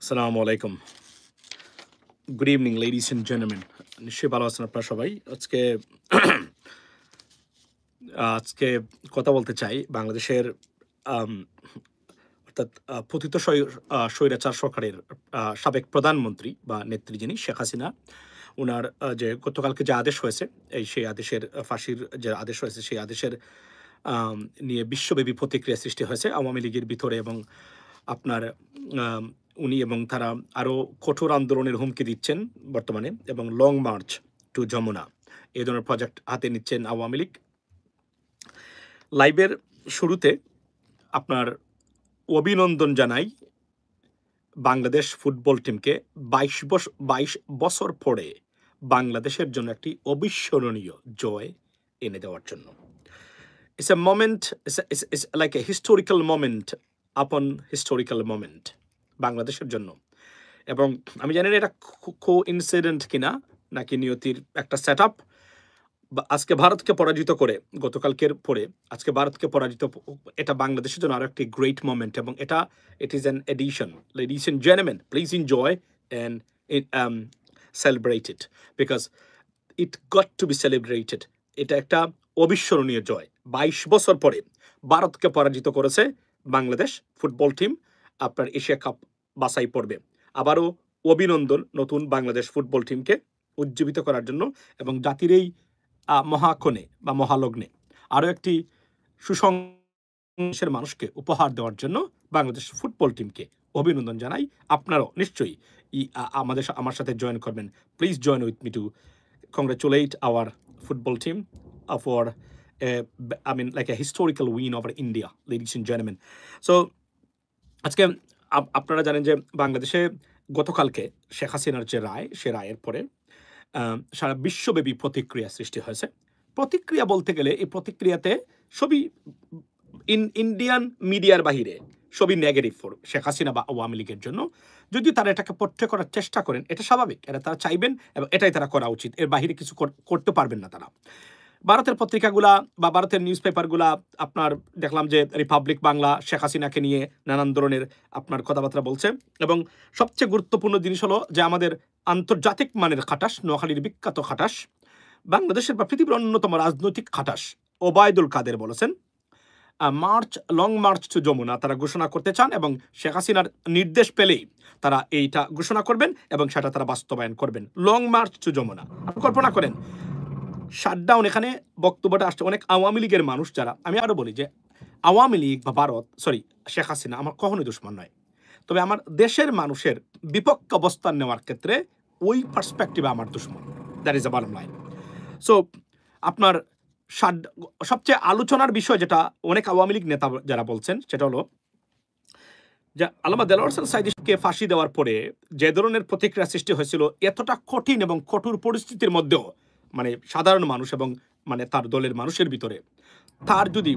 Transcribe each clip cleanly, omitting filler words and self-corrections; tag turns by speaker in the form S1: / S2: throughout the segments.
S1: আসসালামু আলাইকুম। Good evening ladies and gentleman. নিশ্চয়ই ভালো আছেন আপনারা সবাই। আজকে কথা বলতে চাই বাংলাদেশের আম অর্থাৎ পতিত স্বৈরাচার সরকারের সাবেক প্রধানমন্ত্রী বা নেত্রী যিনি শেখ হাসিনা, উনার যে গতকালকে যে আদেশ হয়েছে, সেই আদেশের ফাঁসির যে আদেশ হয়েছে, সেই আদেশের আম নিয়ে বিশ্বব্যাপী প্রতিক্রিয়া সৃষ্টি হয়েছে আওয়ামী লীগের ভিতরে এবং আপনার আম উনি এবং তারা আরও কঠোর আন্দোলনের হুমকি দিচ্ছেন বর্তমানে এবং লং মার্চ টু যমুনা এই ধরনের প্রজেক্ট হাতে নিচ্ছেন আওয়ামী লীগ। লাইভের শুরুতে আপনার অভিনন্দন জানাই বাংলাদেশ ফুটবল টিমকে ২২ বছর পরে বাংলাদেশের জন্য একটি অবিস্মরণীয় জয় এনে দেওয়ার জন্য। It's a moment, it's like a historical moment upon historical moment বাংলাদেশের জন্য। এবং আমি জানি না এটা কোইন্সিডেন্ট কিনা নাকি নিয়তির একটা সেট আপ। আজকে ভারতকে পরাজিত করে গতকালকের পরে আজকে ভারতকে পরাজিত, এটা বাংলাদেশের জন্য আরো একটি গ্রেট মোমেন্ট এবং এটা it is an edition. Ladies and gentleman, please enjoy and celebrate it because it got to be celebrated. এটা একটা অবিস্মরণীয় জয়। ২২ বছর পরে ভারতকে পরাজিত করেছে বাংলাদেশ ফুটবল টিম, আপনার এশিয়া কাপ বাছাই পড়বে। আবারও অভিনন্দন নতুন বাংলাদেশ ফুটবল টিমকে উজ্জীবিত করার জন্য এবং জাতির এই মহাক্ষণে বা মহালগ্নে আরও একটি সুসংসের মানুষকে উপহার দেওয়ার জন্য বাংলাদেশ ফুটবল টিমকে অভিনন্দন জানাই। আপনারাও নিশ্চয়ই আমার সাথে জয়েন করবেন। Please join with me two congratulate our football team for like a historical win over India, ladies and gentlemen. So আজকে আপনারা জানেন যে বাংলাদেশে গতকালকে শেখ হাসিনার যে রায়, সে রায়ের পরে সারা বিশ্বব্যাপী প্রতিক্রিয়া সৃষ্টি হয়েছে। প্রতিক্রিয়া বলতে গেলে এই প্রতিক্রিয়াতে সবই ইন্ডিয়ান মিডিয়ার বাহিরে সবই নেগেটিভ ফর শেখ হাসিনা বা আওয়ামী লীগের জন্য। যদিও তারা এটাকে পোট্রে করার চেষ্টা করেন, এটা স্বাভাবিক, এটা তারা চাইবেন এবং এটাই তারা করা উচিত। এর বাহিরে কিছু করতে পারবেন না তারা। ভারতের পত্রিকাগুলা বা ভারতের নিউজ পেপারগুলা আপনার দেখলাম যে রিপাবলিক বাংলা শেখ হাসিনাকে নিয়ে নানান ধরনের আপনার কথাবার্তা বলছে এবং সবচেয়ে গুরুত্বপূর্ণ জিনিস হলো যে আমাদের আন্তর্জাতিক মানের খাটাস, নোয়াখালীর বিখ্যাত খাটাস, বাংলাদেশের বা পৃথিবীর অন্যতম রাজনৈতিক খাটাস ওবায়দুল কাদের বলেছেন লং মার্চ টু যমুনা তারা ঘোষণা করতে চান এবং শেখ হাসিনার নির্দেশ পেলেই তারা এইটা ঘোষণা করবেন এবং সেটা তারা বাস্তবায়ন করবেন। লং মার্চ টু যমুনা, আপনি কল্পনা করেন শাটডাউন। এখানে বক্তব্যটা আসছে অনেক আওয়ামী লীগের মানুষ যারা, আমি আরো বলি যে আওয়ামী লীগ বা ভারত, শেখ হাসিনা আমার কখনোই দুশ্মন নয়, তবে আমার দেশের মানুষের বিপক্ষে অবস্থান নেওয়ার ক্ষেত্রে ওই পার্সপেক্টিভে আমার দুশ্মন। That is the bottom line. So আপনার সবচেয়ে আলোচনার বিষয় যেটা অনেক আওয়ামী লীগ নেতা যারা বলছেন সেটা হলো যে আল্লামা দেলোয়ার হোসেন সাঈদীকে ফাঁসি দেওয়ার পরে যে ধরনের প্রতিক্রিয়া সৃষ্টি হয়েছিল, এতটা কঠিন এবং কঠোর পরিস্থিতির মধ্যেও মানে সাধারণ মানুষ এবং মানে তার দলের মানুষের ভিতরে তার যদি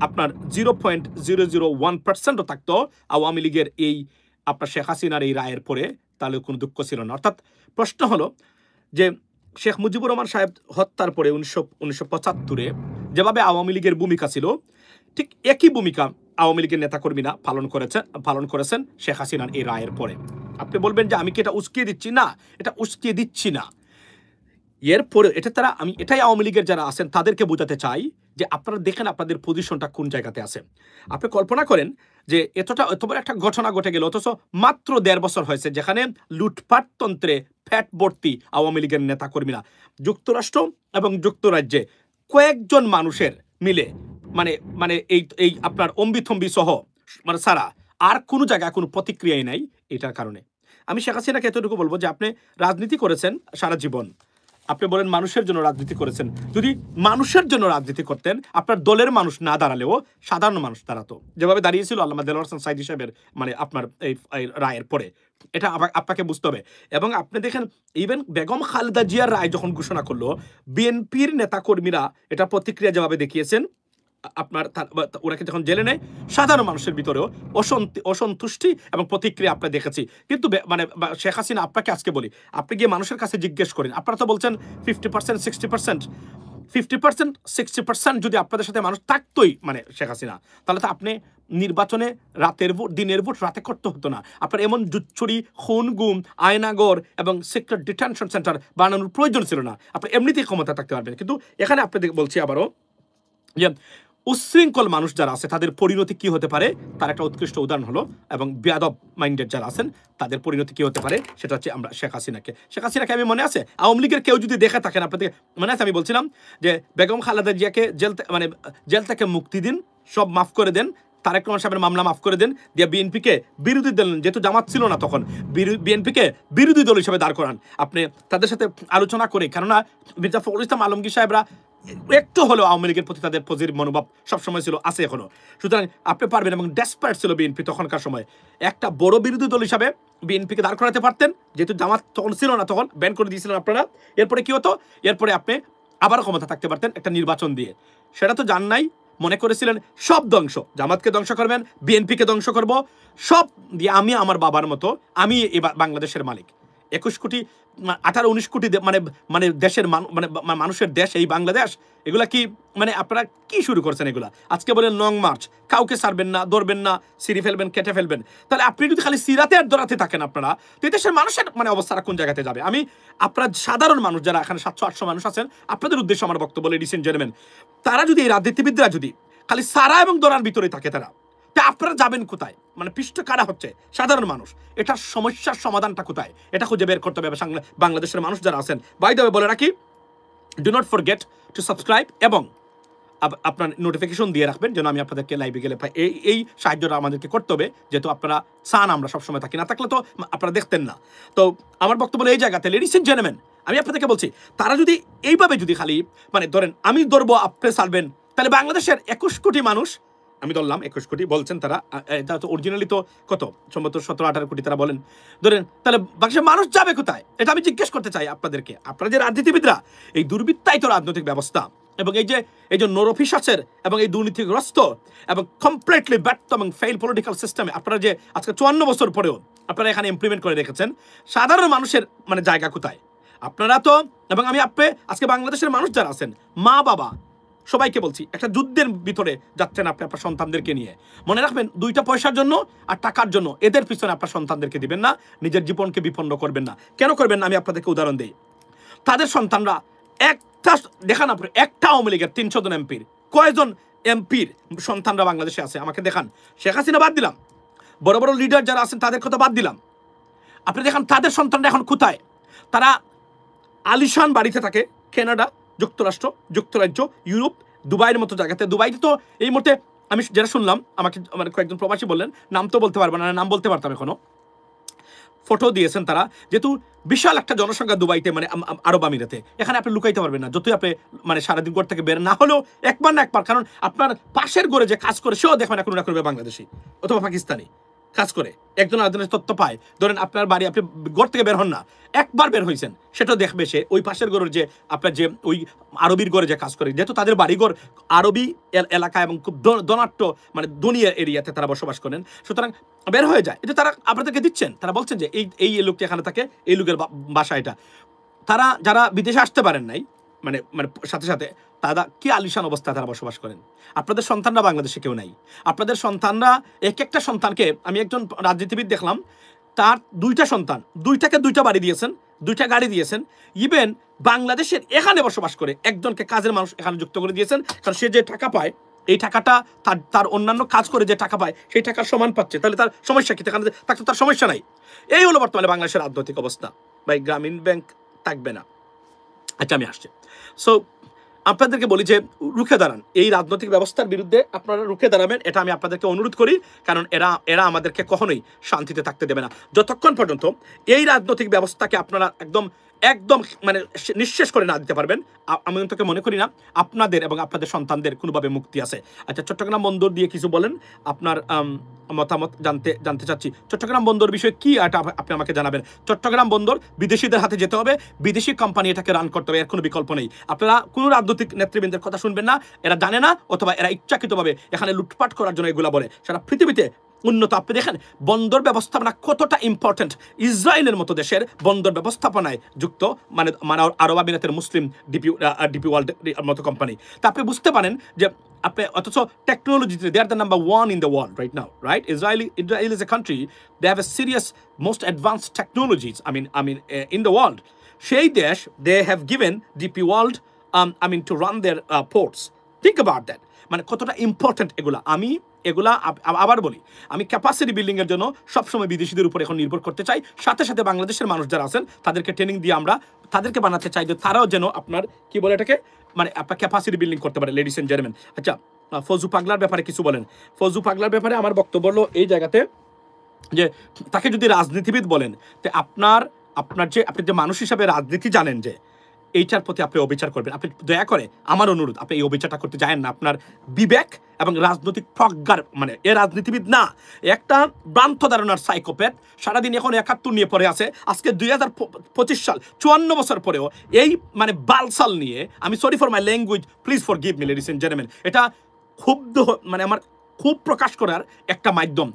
S1: আপনার 0.001%ও থাকতো আওয়ামী লীগের এই আপনার শেখ হাসিনার এই রায়ের পরে, তাহলে কোনো দুঃখ ছিল না। অর্থাৎ প্রশ্ন হলো যে শেখ মুজিবুর রহমান সাহেব হত্যার পরে 1975-এ যেভাবে আওয়ামী লীগের ভূমিকা ছিল, ঠিক একই ভূমিকা আওয়ামী লীগের নেতাকর্মীরা পালন করেছেন শেখ হাসিনার এই রায়ের পরে। আপনি বলবেন যে আমি কি এটা উস্কিয়ে দিচ্ছি? না, এটা উস্কিয়ে দিচ্ছি না। এরপরে আমি এটাই আওয়ামী লীগের যারা আছেন তাদেরকে বোঝাতে চাই যে আপনারা দেখেন আপনাদের পজিশনটা কোন জায়গাতে আছে। আপনি কল্পনা করেন যে এত বড় একটা ঘটনা ঘটে গেল, অথচ মাত্র ১.৫ বছর হয়েছে যেখানে লুটপাটতন্ত্রে ফ্যাট ভর্তি আওয়ামী লীগের নেতাকর্মীরা যুক্তরাষ্ট্র এবং যুক্তরাজ্যে কয়েকজন মানুষের মিলে মানে এই আপনার অম্বিথম্বি সহ মানে সারা আর কোনো জায়গায় কোনো প্রতিক্রিয়াই নাই। এটার কারণে আমি শেখ হাসিনাকে এতটুকু বলবো যে আপনি রাজনীতি করেছেন সারা জীবন, আপনি বলেন মানুষের জন্য রাজনীতি করেছেন। যদি মানুষের জন্য রাজনীতি করতেন, আপনার দলের মানুষ না দাঁড়ালেও সাধারণ মানুষ দাঁড়াতো, যেভাবে দাঁড়িয়েছিল আল্লামা দেলোয়ার হোসেন সাঈদী সাহেবের মানে আপনার এই রায়ের পরে। এটা আপনাকে বুঝতে হবে। এবং আপনি দেখেন ইভেন বেগম খালেদা জিয়ার রায় যখন ঘোষণা করলো, বিএনপির নেতাকর্মীরা এটা প্রতিক্রিয়া যেভাবে দেখিয়েছেন, আপনার ওরাকে যখন জেলে নেয় সাধারণ মানুষের ভিতরেও অসন্তুষ্টি এবং প্রতিক্রিয়া আপনি দেখেছি। কিন্তু মানে শেখ হাসিনা, আপনাকে আজকে বলি, আপনি গিয়ে মানুষের কাছে জিজ্ঞেস করেন, আপনারা তো বলছেন 50%, 60%, 50% 60% যদি আপনাদের সাথে মানুষ থাকতোই মানে শেখ হাসিনা, তাহলে তো আপনি নির্বাচনে রাতের ভোট দিনের ভোট রাতে করতে হতো না। আপনার এমন জুচ্ছুরি, খুন, গুম, আয়নাগর এবং সিক্রেট ডিটেনশন সেন্টার বানানোর প্রয়োজন ছিল না। আপনি এমনিতেই ক্ষমতা থাকতে পারবেন। কিন্তু এখানে আপনাদের বলছি আবারও যে উশৃঙ্খল মানুষ যারা আছে তাদের পরিণতি কি হতে পারে তার একটা উৎকৃষ্ট উদাহরণ হলো, এবং বেয়াদব মাইন্ডেড যারা আছেন তাদের পরিণতি কি হতে পারে সেটা হচ্ছে আমরা শেখ হাসিনাকে আমি মনে আছে আওয়ামী লীগের কেউ যদি দেখে থাকেন আপনাদের মনে আছে আমি বলছিলাম যে বেগম খালেদা জিয়াকে জেল থেকে মুক্তি দিন, সব মাফ করে দেন, তারেক রহমান সাহেবের মামলা মাফ করে দেন, দিয়ে বিএনপিকে বিরোধী দল, যেহেতু জামাত ছিল না তখন, বিএনপিকে বিরোধী দল হিসেবে দাঁড় করান আপনি তাদের সাথে আলোচনা করে। কেননা মির্জা ফখরুল ইসলাম আলমগীর সাহেবরা একটু হলেও আওয়ামী লীগের প্রতি তাদের পজিটিভ মনোভাব সবসময় ছিল, আছে এখনো। সুতরাং আপনি পারবেন, এবং ডেসপারেট ছিল বিএনপি তখনকার সময়। একটা বড় বিরোধী দল হিসাবে বিএনপিকে দাঁড় করাতে পারতেন, যেহেতু জামাত তখন ছিল না, তখন ব্যান করে দিয়েছিলেন আপনারা। এরপরে কি হতো? এরপরে আপনি আবার ক্ষমতা থাকতে পারতেন একটা নির্বাচন দিয়ে। সেটা তো জান নাই, মনে করেছিলেন সব ধ্বংস, জামাতকে ধ্বংস করবেন, বিএনপিকে ধ্বংস করব, সব দিয়ে আমি আমার বাবার মতো আমি এবার বাংলাদেশের মালিক। 21 কোটি 18-19 কোটি মানে দেশের মানুষের দেশ এই বাংলাদেশ। এগুলা কি মানে আপনারা কি শুরু করছেন এগুলা? আজকে বলেন লং মার্চ, কাউকে ছাড়বেন না, ধরবেন না, সিঁড়ি ফেলবেন, কেটে ফেলবেন। তাহলে আপনি যদি খালি সিরাতে আর দরাতে থাকেন আপনারা, তো দেশের মানুষের মানে অবস্থাটা কোন জায়গাতে যাবে? আমি আপনারা সাধারণ মানুষ যারা এখানে 700-800 মানুষ আছেন, আপনাদের উদ্দেশ্যে আমার বক্তব্য, লেডিস এন্ড জেন্টলম্যান, তারা যদি এই রাজনীতিবিদরা যদি খালি সারা এবং দরার ভিতরে থাকে, তারা তা আপনারা যাবেন কোথায়? মানে পৃষ্ঠ কারা হচ্ছে সাধারণ মানুষ। এটার সমস্যার সমাধানটা কোথায় এটা খুঁজে বের করতে হবে বাংলাদেশের মানুষ যারা আছেন। বাই দ্য ওয়ে বলে রাখি, do not forget to subscribe এবং আপনার নোটিফিকেশন দিয়ে রাখবেন যেন আমি আপনাদেরকে লাইভে গেলে পাই। এই সাহায্যটা আমাদেরকে করতে হবে, যেহেতু আপনারা চান আমরা সবসময় থাকি, না থাকলে তো আপনারা দেখতেন না। তো আমার বক্তব্য এই জায়গাতে, লেডিস এন্ড জেন্টলম্যান, আমি আপনাদেরকে বলছি, তারা যদি এইভাবে যদি খালি মানে ধরেন আমি ধরবো আপনি ছাড়বেন, তাহলে বাংলাদেশের 21 কোটি মানুষ, আমি ধরলাম 21 কোটি বলছেন তারা, এটা তো অরিজিনালি তো কত সম্ভবত 17-18 কোটি তারা বলেন, ধরেন, তাহলে বাংলাদেশের মানুষ যাবে কোথায়? এটা আমি জিজ্ঞেস করতে চাই আপনাদেরকে। আপনারা যে রাজনীতিবিদরা, এই দুর্বৃত্তায়িত রাজনৈতিক ব্যবস্থা এবং এই যে নরপিশাচের এবং এই দুর্নীতিগ্রস্ত এবং কমপ্লিটলি ব্যর্থ এবং ফেইল পলিটিক্যাল সিস্টেমে আপনারা যে আজকে 54 বছর পরেও আপনারা এখানে ইমপ্লিমেন্ট করে রেখেছেন, সাধারণ মানুষের মানে জায়গা কোথায়? আপনারা তো, এবং আমি আজকে বাংলাদেশের মানুষ যারা আছেন, মা বাবা সবাইকে বলছি, একটা যুদ্ধের ভিতরে যাচ্ছেন আপনি আপনার সন্তানদেরকে নিয়ে। মনে রাখবেন, 2টা পয়সার জন্য আর টাকার জন্য এদের পিছনে আপনার সন্তানদেরকে দিবেন না, নিজের জীবনকে বিপন্ন করবেন না। কেন করবেন না? আমি আপনাদেরকে উদাহরণ দিই। তাদের সন্তানরা একটা দেখান, আপনি একটা আওয়ামী লীগের 300 জন এমপির কয়জন এমপির সন্তানরা বাংলাদেশে আছে আমাকে দেখান। শেখ হাসিনা বাদ দিলাম, বড় বড় লিডার যারা আছেন তাদের কথা বাদ দিলাম, আপনি দেখান তাদের সন্তানরা এখন কোথায়? তারা আলিশান বাড়িতে থাকে, কানাডা, যুক্তরাষ্ট্র, যুক্তরাজ্য, ইউরোপ, দুবাইয়ের মতো জায়গাতে। দুবাইতে তো এই মুহূর্তে আমি যেটা শুনলাম, আমাকে মানে কয়েকজন প্রবাসী বললেন, নাম তো বলতে পারবো না, নাম বলতে পারতাম এখনো, ফটো দিয়েছেন তারা, যেহেতু বিশাল একটা জনসংখ্যা দুবাইতে, মানে আরব আমিরাতে, এখানে আপনি লুকাইতে পারবেন না, যতই আপনি মানে সারাদিন ঘর থেকে বের না হলেও একবার না একবার, কারণ আপনার পাশের ঘরে যে কাজ করে সেও দেখবেন এখন না করবে বাংলাদেশি অথবা পাকিস্তানি কাজ করে, একজন আরেকজনের তথ্য পায়। ধরেন আপনার বাড়ি, আপনি ঘর থেকে বের হন না, একবার বের হয়েছেন, সেটাও দেখবে সে ওই পাশের ঘরের যে আপনার যে ওই আরবির ঘরে যে কাজ করে, যেহেতু তাদের বাড়িঘর আরবি এলাকা এবং খুব ধনাঢ্য মানে দুনিয়া এরিয়াতে তারা বসবাস করেন, সুতরাং বের হয়ে যায়। এটা তারা আপনাদেরকে দিচ্ছেন, তারা বলছেন যে এই লোকটি এখানে থাকে, এই লোকের বাসা এটা। তারা যারা বিদেশে আসতে পারেন নাই, মানে মানে সাথে সাথে তারা কি আলিশান অবস্থায় তারা বসবাস করেন। আপনাদের সন্তানরা বাংলাদেশে কেউ নাই। আপনাদের সন্তানরা এক একটা সন্তানকে, আমি একজন রাজনীতিবিদ দেখলাম, তার 2টা সন্তান, 2টাকে 2টা বাড়ি দিয়েছেন, 2টা গাড়ি দিয়েছেন, ইভেন বাংলাদেশের এখানে বসবাস করে একজনকে কাজের মানুষ এখানে যুক্ত করে দিয়েছেন, কারণ সে যে টাকা পায় এই টাকাটা তার অন্যান্য কাজ করে যে টাকা পায় সেই টাকার সমান পাচ্ছে, তাহলে তার সমস্যা কি? তার সমস্যা নাই। এই হলো বর্তমানে বাংলাদেশের রাজনৈতিক অবস্থা। ভাই, গ্রামীণ ব্যাংক থাকবে না। আচ্ছা, আমি আসছি। সো আপনাদেরকে বলি যে রুখে দাঁড়ান, এই রাজনৈতিক ব্যবস্থার বিরুদ্ধে আপনারা রুখে দাঁড়াবেন, এটা আমি আপনাদেরকে অনুরোধ করি, কারণ এরা আমাদেরকে কখনোই শান্তিতে থাকতে দেবে না যতক্ষণ পর্যন্ত এই রাজনৈতিক ব্যবস্থাকে আপনারা একদম মানে নিঃশেষ করে না দিতে পারবেন। আমি তোকে মনে করি না আপনাদের এবং আপনাদের সন্তানদের কোনোভাবে মুক্তি আছে। আচ্ছা, চট্টগ্রাম বন্দর দিয়ে কিছু বলেন, আপনার মতামত জানতে চাচ্ছি। চট্টগ্রাম বন্দর বিষয়ে কি এটা আপনি আমাকে জানাবেন। চট্টগ্রাম বন্দর বিদেশিদের হাতে যেতে হবে, বিদেশি কোম্পানি এটাকে রান করতে হবে, এর কোনো বিকল্প নেই। আপনারা কোনো রাজনৈতিক নেতৃবৃন্দের কথা শুনবেন না, এরা জানে না, অথবা এরা ইচ্ছাকৃতভাবে এখানে লুটপাট করার জন্য এগুলা বলে। সারা পৃথিবীতে উন্নত। আপনি দেখেন বন্দর ব্যবস্থাপনা কতটা ইম্পর্টেন্ট। ইসরায়েলের মতো দেশের বন্দর ব্যবস্থাপনায় যুক্ত মানে মানে আরব আমিরাতের মুসলিম ডিপি ওয়ার্ল্ড মতো কোম্পানি। তা আপনি বুঝতে পারেন যে আপনি অথচ টেকনোলজিতে they are the number 1 in the world right now, right? Israel is a country, they have a serious most advanced technologies in the world. সেই দেশ, they have given DP World to run their ports. Think about that. মানে কতটা important এগুলা। আমি এগুলা আবার বলি, আমি ক্যাপাসিটি বিল্ডিং এর জন্য সবসময় বিদেশিদের উপর এখন নির্ভর করতে চাই। সাথে সাথে বাংলাদেশের মানুষ যারা আছেন তাদেরকে ট্রেনিং দিয়ে আমরা তাদেরকে বানাতে চাই যে তারাও যেন আপনার কি বলে এটাকে মানে আপনার ক্যাপাসিটি বিল্ডিং করতে পারে, লেডিস এন্ড জেন্টলম্যান। আচ্ছা, ফজু পাগলার ব্যাপারে কিছু বলেন। ফজু পাগলার ব্যাপারে আমার বক্তব্য হলো এই জায়গাতে যে তাকে যদি রাজনীতিবিদ বলেন, তো আপনি যে মানুষ হিসাবে রাজনীতি জানেন যে এইটার প্রতি আপনি অবিচার করবেন। আপনি দয়া করে আমার অনুরোধ, আপনি এই অবিচারটা করতে যায়েন না। আপনার বিবেক এবং রাজনৈতিক প্রজ্ঞার মানে এ রাজনীতিবিদ না, একটা ভ্রান্ত ধারণার সাইকোপ্যাথ। সারাদিন এখন ৭১ নিয়ে পড়ে আছে। আজকে ২০২৫ সাল, ৫৪ বছর পরেও এই মানে বালসাল নিয়ে, আমি sorry for my language, please forgive me ladies and gentleman, এটা ক্ষুব্ধ মানে আমার খুব প্রকাশ করার একটা মাধ্যম।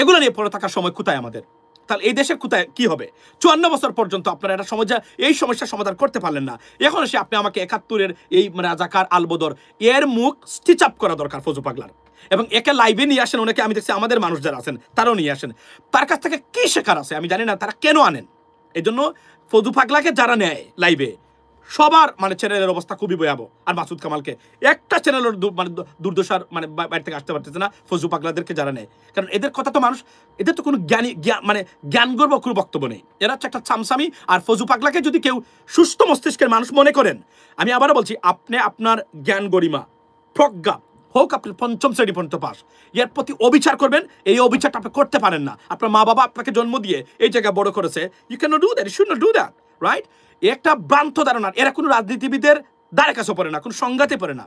S1: এগুলো নিয়ে পড়ে থাকার সময় কোথায় আমাদের? তাহলে এই দেশের কোথায় কি হবে? ৫৪ বছর পর্যন্ত আপনারা একটা এই সমস্যার সমাধান করতে পারলেন না। এখন এসে আপনি আমাকে ৭১-এর এই রাজাকার আলবদর এর মুখ স্টিচ আপ করা দরকার ফজু পাগলার, এবং একে লাইভে নিয়ে আসেন। ওনাকে আমি দেখছি আমাদের মানুষ যারা আছেন তারাও নিয়ে আসেন। তার কাছ থেকে কি শেখার আছে আমি জানি না, তারা কেন আনেন। এই জন্য ফজু পাগলাকে যারা নেয় লাইভে, সবার মানে চ্যানেলের অবস্থা খুবই ভয়াবহ। আর মাসুদ কামালকে একটা চ্যানেলের মানে দুর্দশার মানে বাইরে থেকে আসতে পারতেছে না ফজু পাগলাদেরকে যারা নেয়। কারণ এদের কথা তো মানুষ, এদের তো কোনো জ্ঞানগর্ব কোনো বক্তব্য নেই। এরা হচ্ছে একটা চামচামি। আর ফজু পাগলাকে যদি কেউ সুস্থ মস্তিষ্কের মানুষ মনে করেন, আমি আবারও বলছি, আপনি আপনার জ্ঞান গরিমা প্রজ্ঞা হোক আপনি ৫ম শ্রেণী পর্যন্ত পাস, এর প্রতি অবিচার করবেন। এই অবিচারটা আপনি করতে পারেন না। আপনার মা বাবা আপনাকে জন্ম দিয়ে এই জায়গায় বড় করেছে। You can not do that, you should not do that, right? একটা ভ্রান্ত ধারণা। এরা কোনো রাজনীতিবিদের দ্বারে কাছে পড়ে না, কোনো সংঘাতে পড়ে না।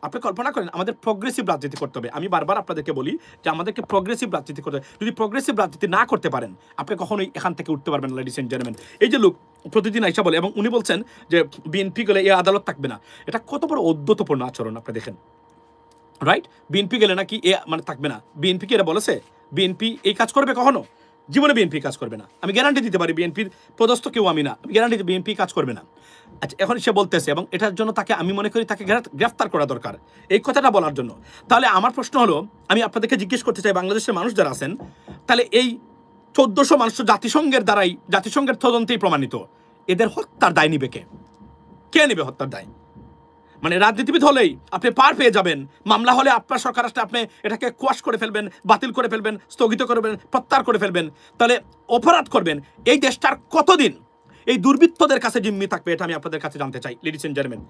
S1: আপনি কল্পনা করেন আমাদের প্রগ্রেসিভ রাজনীতি করতে হবে। আমি বারবার আপনাদেরকে বলি যে আমাদেরকে প্রগ্রেসিভ রাজনীতি করতে হবে। যদি প্রগ্রেসিভ রাজনীতি না করতে পারেন, আপনি কখনোই এখান থেকে উঠতে পারবেন না, লেডিস এন্ড জেন্টলম্যান। এই যে লোক প্রতিদিন আইসা বলে, এবং উনি বলছেন যে বিএনপি গেলে এ আদালত থাকবে না। এটা কত বড় অদ্যতপূর্ণ আচরণ আপনি দেখেন, রাইট? বিএনপি গেলে নাকি এ মানে থাকবে না। বিএনপি কি এরা বলেছে বিএনপি এই কাজ করবে? কখনো জীবনে বিএনপি কাজ করবে না। আমি গ্যারান্টি দিতে পারি, বিএনপির পদস্থ কেউ আমি না, আমি গ্যারান্টি দিতে বিএনপি কাজ করবে না। আচ্ছা, এখন সে বলতেছে, এবং এটার জন্য তাকে আমি মনে করি তাকে গ্রেফতার করা দরকার এই কথাটা বলার জন্য। তাহলে আমার প্রশ্ন হলো, আমি আপনাদেরকে জিজ্ঞেস করতে চাই, বাংলাদেশের মানুষ যারা আছেন, তাহলে এই ১৪০০ মানুষ জাতিসংঘের দ্বারাই, জাতিসংঘের তদন্তেই প্রমাণিত, এদের হত্যার দায় নিবে কে? কে নেবে হত্যার দায়? মানে রাজনীতিবিদ হলেই আপনি পার পেয়ে যাবেন, মামলা হলে আপনার সরকার আসলে আপনি এটাকে কোয়াশ করে ফেলবেন, বাতিল করে ফেলবেন, স্থগিত করবেন, প্রত্যাহার করে ফেলবেন। তাহলে অপরাধ করবেন। এই দেশটার কতদিন এই দুর্বৃত্তদের কাছে জিম্মি থাকবে? এটা আমি আপনাদের কাছে জানতে চাই, লেডিস এন্ড জেন্টলম্যান।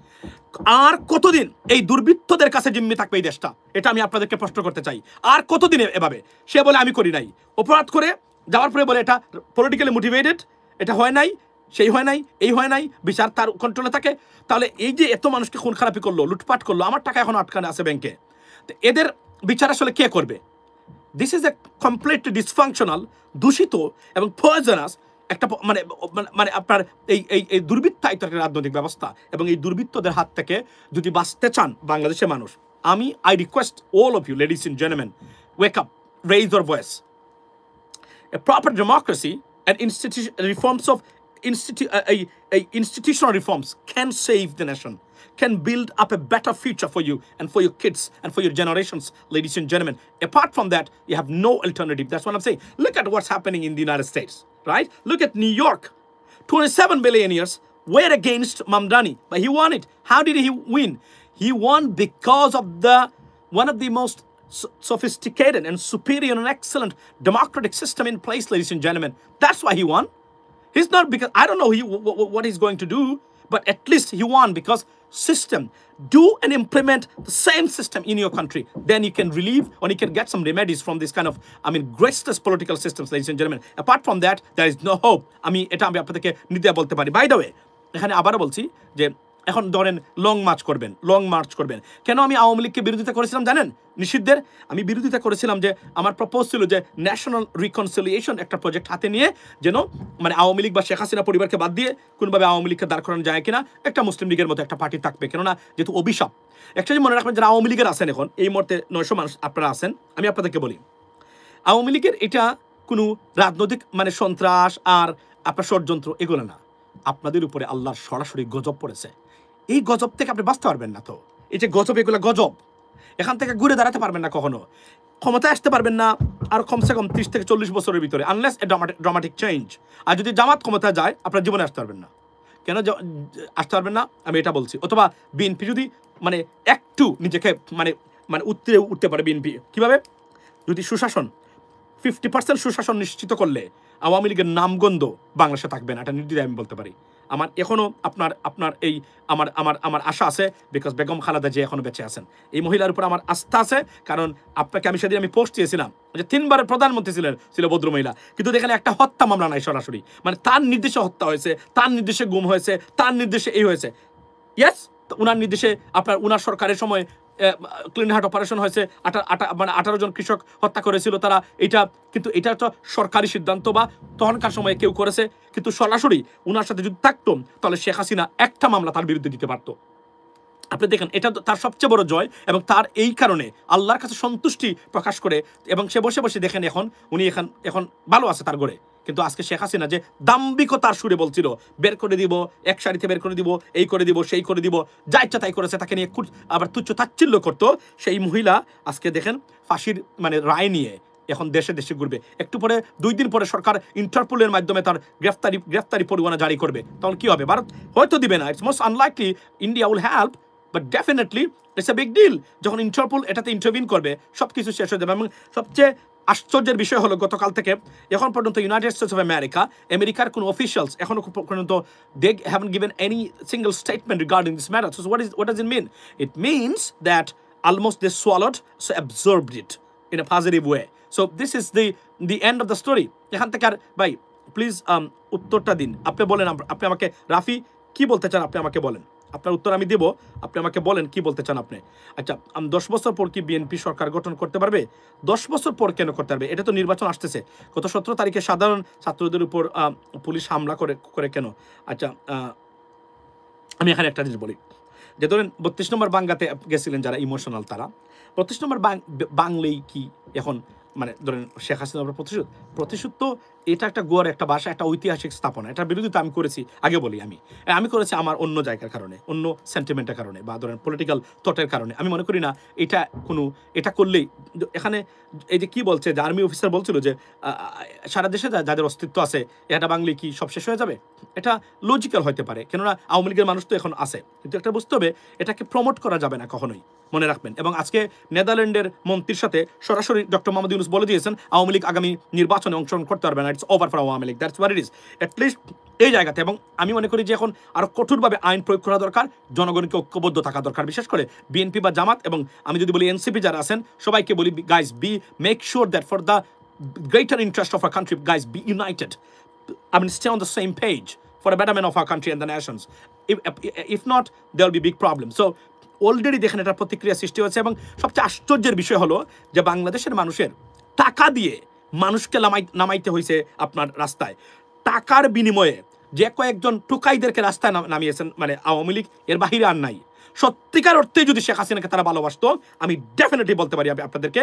S1: আর কতদিন এই দুর্বৃত্তদের কাছে জিম্মি থাকবে এই দেশটা? এটা আমি আপনাদেরকে প্রশ্ন করতে চাই। আর কতদিন এভাবে? সে বলে আমি করি নাই, অপরাধ করে যাওয়ার পরে বলে এটা পলিটিক্যালি মোটিভেটেড, এটা হয় নাই, সেই হয় নাই, এই হয় নাই, বিচার তার কন্ট্রোলে থাকে। তাহলে এই যে এত মানুষকে খুন খারাপি করলো, লুটপাট করলো, আমার টাকা এখন আটকানো আছে ব্যাংকে, তো এদের বিচার আসলে কে করবে? This is a completely dysfunctional, দূষিত এবং পয়জনাস একটা মানে মানে আপনার এই দুর্বৃত্তায়িত একটা রাজনৈতিক ব্যবস্থা। এবং এই দুর্বৃত্তদের হাত থেকে যদি বাঁচতে চান বাংলাদেশের মানুষ, I request all of you, ladies and gentlemen, wake up, raise your voice. A proper democracy and institutional reforms can save the nation, can build up a better future for you and for your kids and for your generations, ladies and gentlemen. Apart from that, you have no alternative. That's what I'm saying. Look at what's happening in the United States, right? Look at New York. 27 billionaires were against Mamdani, but he won it. How did he win? He won because of one of the most sophisticated and superior and excellent democratic system in place, ladies and gentlemen. That's why he won. He's not because, I don't know what he's going to do, but at least he won because system. Do and implement the same system in your country. Then you can relieve, or you can get some remedies from this kind of, graceless political systems, ladies and gentlemen. Apart from that, there is no hope. এটা আমি আপনাদেরকে নিতে বলতে পারি। By the way, এখানে আবারও বলছি যে এখন ধরেন লং মার্চ করবেন। কেন আমি আওয়ামী লীগকে বিরোধিতা করেছিলাম জানেন? নিষিদ্ধের আমি বিরোধিতা করেছিলাম যে আমার প্রপোজ ছিল যে ন্যাশনাল রিকনসিলিয়েশন একটা প্রজেক্ট হাতে নিয়ে যেন মানে আওয়ামী লীগ বা শেখ হাসিনা পরিবারকে বাদ দিয়ে কোনোভাবে আওয়ামী লীগকে দাঁড় করানো যায় কিনা, একটা মুসলিম লীগের মতো একটা পার্টি থাকবে। কেননা যেহেতু অভিশাপ, একটা যে মনে রাখবেন যারা আওয়ামী লীগের আছেন এখন এই মুহূর্তে ৯০০ মানুষ আপনারা আছেন, আমি আপনাদেরকে বলি আওয়ামী লীগের এটা কোনো রাজনৈতিক মানে সন্ত্রাস আর আপনার ষড়যন্ত্র এগুলো না, আপনাদের উপরে আল্লাহর সরাসরি গজব পড়েছে। এই গজব থেকে আপনি বাঁচতে পারবেন না। তো এই যে গজব, এগুলো গজব, এখান থেকে ঘুরে দাঁড়াতে পারবেন না কখনো, ক্ষমতায় আসতে পারবেন না আর কমসে কম 30 থেকে 40 বছরের ভিতরে, আনলেস এ ড্রামাটিক চেঞ্জ। আর যদি জামাত ক্ষমতায় যায় আপনার জীবনে আসতে পারবেন না। কেন আসতে পারবেন না আমি এটা বলছি। অথবা বিএনপি যদি মানে একটু নিজেকে মানে মানে উঠতে পারে বিএনপি কিভাবে, যদি সুশাসন 50% সুশাসন নিশ্চিত করলে আওয়ামী লীগের নামগন্ধ বাংলাদেশে থাকবে না, এটা নির্দ্বিধায় আমি বলতে পারি। আমার এখনো আপনার এই আমার আশা আছে, বিকজ বেগম খালেদা যে এখনো বেঁচে আছেন, এই মহিলার উপর আমার আস্থা আছে। কারণ আপনাকে আমি সেদিন আমি পোস্ট দিয়েছিলাম যে 3বারের প্রধানমন্ত্রী ছিল ভদ্র মহিলা, কিন্তু দেখেন একটা হত্যা মামলা নাই সরাসরি, মানে তার নির্দেশে হত্যা হয়েছে, তার নির্দেশে গুম হয়েছে, তার নির্দেশে এই হয়েছে। ইয়েস, উনার নির্দেশে উনার সরকারের সময় ক্লিন হার্ট অপারেশন হয়েছে, 18 জন কৃষক হত্যা করেছিল তারা, কিন্তু এটা তো সরকারি সিদ্ধান্ত বা তখনকার সময়ে কেউ করেছে, কিন্তু সরাসরি উনার সাথে যদি থাকতো তাহলে শেখ হাসিনা একটা মামলা তার বিরুদ্ধে দিতে পারতো। আপনি দেখেন এটা তার সবচেয়ে বড় জয়, এবং তার এই কারণে আল্লাহর কাছে সন্তুষ্টি প্রকাশ করে, এবং সে বসে বসে দেখেন উনি এখন ভালো আছে তার ঘরে। কিন্তু আজকে শেখ হাসিনা যে দাম্ভিকতার সুরে বলছিল বের করে দিব, এক সারিতে বের করে দিব, এই করে দিব, সেই করে দিব, যা ইচ্ছা তাই করেছে, তাকে নিয়ে আবার তুচ্ছ তাচ্ছিল্য করতো সেই মহিলা, আজকে দেখেন ফাঁসির মানে রায় নিয়ে এখন দেশে দেশে ঘুরবে। একটু পরে 2 দিন পরে সরকার ইন্টারপোলের মাধ্যমে তার গ্রেফতারি পরোয়ানা জারি করবে। তখন কি হবে? ভারত হয়তো দিবে না, it's most unlikely, India will help, but definitely it's a big deal. যখন ইন্টারপোল এটাতে ইন্টারভিন করবে সব কিছু শেষ হয়ে যাবে। এবং সবচেয়ে আশ্চর্যের বিষয় হলো গতকাল থেকে এখন পর্যন্ত ইউনাইটেড স্টেটস অফ আমেরিকার কোনো অফিসিয়ালস এখনো পর্যন্ত they haven't given any single statement regarding this matter. So what does it mean? It means that almost they swallowed, so absorbed it in a positive way. So this is the end of the story. এখান থেকে আর ভাই please উত্তরটা দিন, আপনি বলেন, আপনি আমাকে রাফি কি বলতে চান আপনি আমাকে বলেন, আপনার উত্তর আমি দেব, আপনি আমাকে বলেন কি বলতে চান আপনি। আচ্ছা, 10 বছর পর কি বিএনপি সরকার গঠন করতে পারবে? 10 বছর পর কেন করতে পারবে? এটা তো নির্বাচন আসতেছে। গত 17 তারিখে সাধারণ ছাত্রদের উপর পুলিশ হামলা করে কেন? আচ্ছা, আমি এখানে একটা জিনিস বলি, যে ধরেন 32 নম্বর বাংলাতে গেছিলেন যারা ইমোশনাল, তারা 32 নম্বর বাংলেই কি এখন মানে ধরেন শেখ হাসিনার প্রতিশোধ তো এটা একটা গোয়ার একটা ভাষা, একটা ঐতিহাসিক স্থাপনা, এটার বিরোধিতা আমি করেছি আগে বলি। আমি করেছি আমার অন্য জায়গার কারণে, অন্য সেন্টিমেন্টের কারণে, বা ধরেন পলিটিক্যাল থটের কারণে। আমি মনে করি না এটা করলেই এখানে এই যে কি বলছে, যে আর্মি অফিসার বলছিল যে সারা দেশে যাদের অস্তিত্ব আছে এটা বাংলি কি সব শেষ হয়ে যাবে, এটা লজিক্যাল হতে পারে, কেননা আওয়ামী লীগের মানুষ তো এখন আছে, কিন্তু একটা বুঝতে হবে এটাকে প্রমোট করা যাবে না কখনোই, মনে রাখবেন। এবং আজকে নেদারল্যান্ডের মন্ত্রীর সাথে সরাসরি ডক্টর মোহাম্মদ ইউনূস বলে দিয়েছেন আওয়ামী লীগ আগামী নির্বাচনে অংশগ্রহণ করতে পারবে না, it's over for Awami League, that's what it is. At least এই জায়গাতে, এবং আমি মনে করি যে এখন আরো কঠোরভাবে আইন প্রয়োগ করা দরকার, জনগণকে ঐক্যবদ্ধ থাকা দরকার, বিশেষ করে বিএনপি বা জামাত, এবং আমি যদি বলি এনসিপি যারা আছেন সবাইকে বলি, guys make sure that for the greater interest of our country, guys, be united. I mean, stay on the same page for the betterment of our country and the nations. If not, there will be big problems. So already দেখেন এটা প্রতিক্রিয়া সৃষ্টি হয়েছে। এবং সবচেয়ে আশ্চর্যের বিষয় হলো যে বাংলাদেশের মানুষের টাকা দিয়ে মানুষকে নামাইতে হয়েছে আপনার রাস্তায়, টাকার বিনিময়ে যে কয়েকজন টুকাইদেরকে রাস্তায় নামিয়েছেন, মানে আওয়ামী লীগ, এর বাহিরে আর নাই। সত্যিকার অর্থে যদি শেখ হাসিনাকে তারা ভালোবাসতো, আমি ডেফিনেটলি বলতে পারি আপনাদেরকে,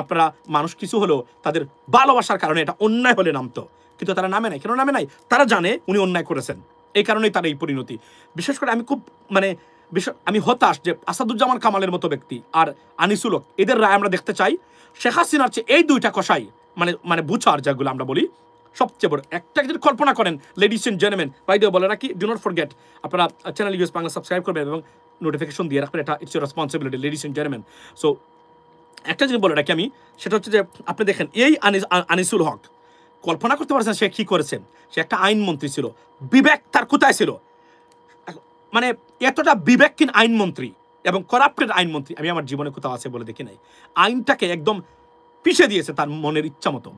S1: আপনারা মানুষ কিছু হলো তাদের ভালোবাসার কারণে এটা অন্যায় হলে নামতো, কিন্তু তারা নামে নাই। কেন নামে নাই? তারা জানে উনি অন্যায় করেছেন, এই কারণেই তার এই পরিণতি। বিশেষ করে আমি খুব আমি হতাশ যে আসাদুজ্জামান কামালের মতো ব্যক্তি আর আনিসুল হক, এদের রায় আমরা দেখতে চাই। শেখ হাসিনার চেয়ে এই দুইটা কষাই মানে বুচার যেগুলো আমরা বলি, সবচেয়ে বড় একটা যদি কল্পনা করেন, ladies and gentleman, by the way বলে রাখি, ডু নট ফরগেট আপনারা চ্যানেল ইউএস বাংলা সাবস্ক্রাইব করবেন এবং নোটিফিকেশন দিয়ে রাখবেন, এটা it's your responsibility, ladies and gentleman. So একটা জিনিস বলে রাখি আমি, সেটা হচ্ছে যে আপনি দেখেন এই আনিসুল হক, কল্পনা করতে পারছেন সে কি করেছেন? সে একটা আইনমন্ত্রী ছিল, বিবেক তার কোথায় ছিল? মানে এতটা বিবেকহীন আইনমন্ত্রী এবং করাপ্টেড আইনমন্ত্রী আমি আমার জীবনে কোথাও আছে বলে দেখি নাই। আইনটাকে একদম পিষে দিয়েছে তার মনের ইচ্ছা মতো।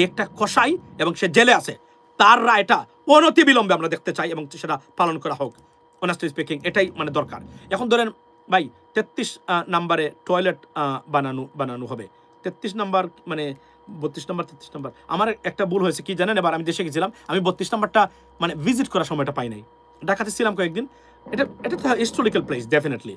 S1: একটা কসাই এবং সে জেলে আছে, তার রায়টা অনতিবিলম্বে আমরা দেখতে চাই এবং সেটা পালন করা হোক। অনেস্টলি স্পিকিং এটাই মানে দরকার। এখন ধরেন ভাই 33 নাম্বারে টয়লেট বানানো হবে, 33 নাম্বার মানে 32 নাম্বার 33 নাম্বার। আমার একটা ভুল হয়েছে কি জানেন, এবার আমি দেশে গেছিলাম, আমি 32 নাম্বারটা মানে ভিজিট করার সময়টা পাই নাই। ঢাকাতে ছিলাম কয়েকদিন, এটা এটা তো হিস্টোরিক্যাল প্লেস, ডেফিনেটলি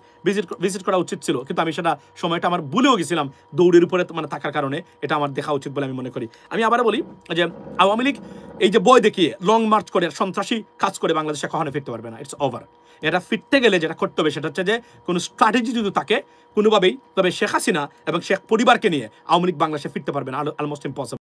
S1: ভিজিট করা উচিত ছিল, কিন্তু আমি সেটা সময়টা আমার ভুলেও গেছিলাম দৌড়ের উপরে মানে থাকার কারণে। এটা আমার দেখা উচিত বলে আমি মনে করি। আমি আবারও বলি যে আওয়ামী লীগ এই যে বয় দেখিয়ে লং মার্চ করে সন্ত্রাসী কাজ করে বাংলাদেশে কখনো ফিরতে পারবে না, ইটস ওভার। এটা ফিরতে গেলে যেটা করতে হবে সেটা হচ্ছে যে কোনো স্ট্র্যাটেজি যদি থাকে কোনোভাবেই, তবে শেখ হাসিনা এবং শেখ পরিবারকে নিয়ে আওয়ামী লীগ বাংলাদেশে ফিরতে পারবে না, অলমোস্ট ইম্পসিবল।